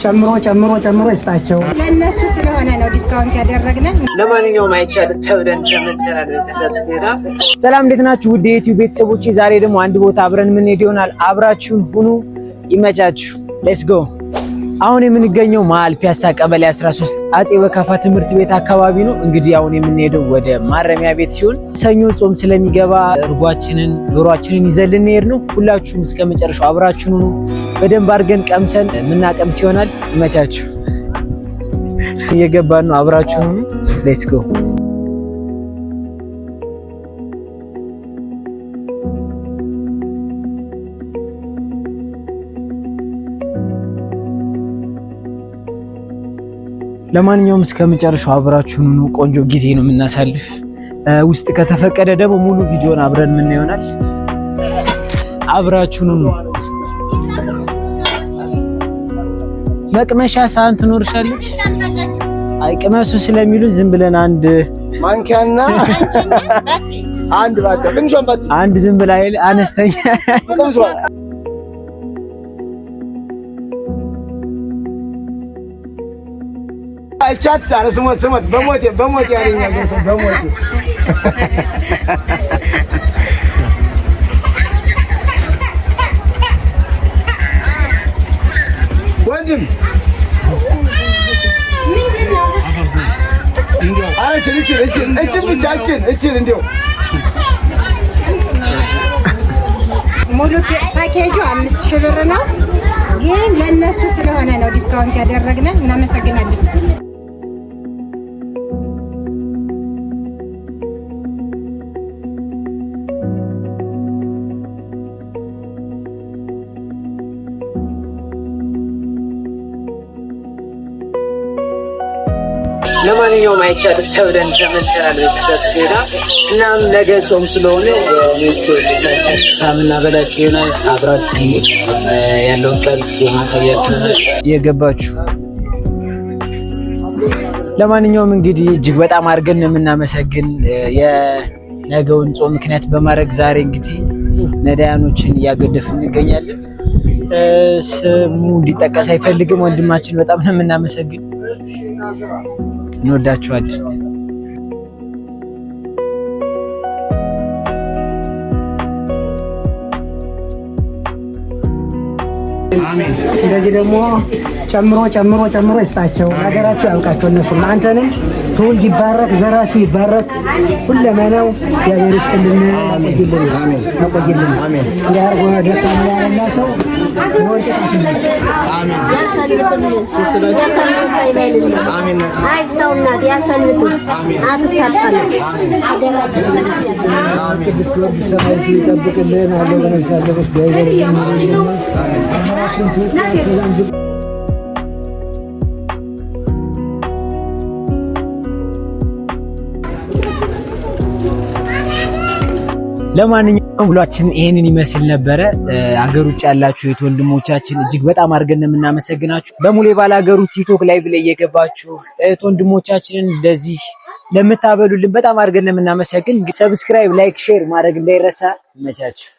ጨምሮ ይስጣቸው። ለነሱ ስለሆነ ነው ዲስካውንት ያደረግነው። ለማንኛውም አይቻልም ተብለን ጀምረናል። ሰላም እንዴት ናችሁ ውድ የዩቲዩብ ቤተሰቦቼ? ዛሬ ደግሞ አንድ ቦታ አብረን ምን ይሆናል። አብራችሁን ሁኑ። ይመቻችሁ። ሌትስ ጎ። አሁን የምንገኘው መሀል ፒያሳ ቀበሌ 13 አጼ በካፋ ትምህርት ቤት አካባቢ ነው። እንግዲህ አሁን የምንሄደው ወደ ማረሚያ ቤት ሲሆን ሰኞ ጾም ስለሚገባ እርጓችንን ዶሮአችንን ይዘን ልንሄድ ነው። ሁላችሁም እስከ መጨረሻው አብራችሁን ሁኑ። በደንብ አድርገን ቀምሰን የምናቀምስ ይሆናል። ይመቻችሁ። እየገባን ነው። አብራችሁን ሁኑ። ሌትስ ጎ። ለማንኛውም እስከ መጨረሻው አብራችሁን ነው። ቆንጆ ጊዜ ነው የምናሳልፍ። ውስጥ ከተፈቀደ ደግሞ ሙሉ ቪዲዮን አብረን ምን ይሆናል። አብራችሁን ነው። መቅመሻ ሳህን ትኖርሻለች? አይ ቅመሱ ስለሚሉ ዝም ብለን አንድ ማንኪያና አንድ ዝም ብላ አነስተኛ አይቻት ሳረ ስሞት በሞት ያለኝ ነገር በሞት ወንድም እችን እንዲያው ሙሉ ፓኬጁ 5000 ብር ነው። ግን ለነሱ ስለሆነ ነው ዲስካውንት ያደረግነው። እናመሰግናለን። ለማንኛውም አይቻልም ተብለን ጀምረናል። እናም ነገ ጾም ስለሆነ ሳምና በላችሁ ይሆናል። አብራችሁ ያለውን ቀልብ የማሳያችሁ የገባችሁ። ለማንኛውም እንግዲህ እጅግ በጣም አድርገን የምናመሰግን የነገውን ጾም ምክንያት በማድረግ ዛሬ እንግዲህ ነዳያኖችን እያገደፍን እንገኛለን። ስሙ እንዲጠቀስ አይፈልግም ወንድማችን። በጣም ነው የምናመሰግን። እንወዳችኋለን። አሜን። እንደዚህ ደግሞ ጨምሮ ይስጣቸው። ሀገራችሁ ያብቃቸው። እነሱ አንተንም ትውልድ ይባረክ፣ ዘራችሁ ይባረክ። ሁለመናው እግዚአብሔር ይስጥልን፣ ያቆይልን። አሜን። ያቆይልን። አሜን። ያርጎ ደካማ ያለላ ሰው ወርቀት አሜን። ያሰልጥልን ሶስተዳችሁ አሜን። አይፍታውና ያሰልጡ አትታጣለ ሀገራችን አሜን። ቅዱስ ጊዮርጊስ ሰማዕት ይጠብቅልን። አለው በነፍሳለበት ጋይዘልን አሜን። ለማንኛውም ብሏችን ይሄንን ይመስል ነበረ። አገር ውጭ ያላችሁ የት ወንድሞቻችን እጅግ በጣም አድርገን የምናመሰግናችሁ። በሙሌ ባላገሩ ቲክቶክ ላይቭ ላይ እየገባችሁ እህት ወንድሞቻችንን እንደዚህ ለምታበሉልን በጣም አድርገን የምናመሰግን። ሰብስክራይብ፣ ላይክ፣ ሼር ማድረግ እንዳይረሳ። ይመቻችሁ።